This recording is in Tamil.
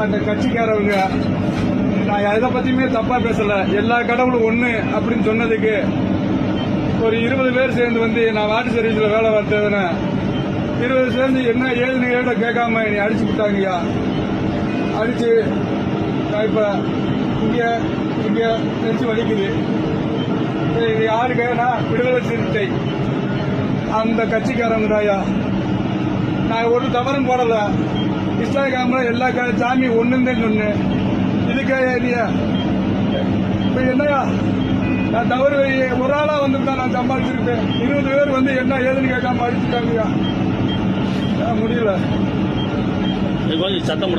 அந்த கட்சிக்காரவங்க நான் எதை பத்தியுமே தப்பா பேசல. எல்லா கடவுளும் ஒண்ணு அப்படின்னு சொன்னதுக்கு ஒரு 20 பேர் சேர்ந்து வந்து நான் வாட்டர் சர்வீஸ்ல வேலை பார்த்ததுன்னு 20 சேர்ந்து என்ன ஏதுன்னு கேட்காம என்னை அடிச்சு விட்டாங்கய்யா. அடிச்சு இப்ப இங்க நெஞ்சு வலிக்குது. இது யாருக்குன்னா விடுதலை சிறுத்தை அந்த கட்சிக்காரங்கடாயா. நான் ஒரு தவறும் போடல. இன்ஸ்டாகிராம்ல எல்லா சாமி ஒண்ணுன்னு சொன்னு இதுக்கே இப்ப என்னையா நான் தவறு ஒரு ஆளா வந்துருந்தா நான் சம்பாதிச்சிருப்பேன். 20 பேர் வந்து என்ன ஏதுன்னு கேட்காம அடிச்சுட்டாங்கய்யா. முடியல. சத்தம்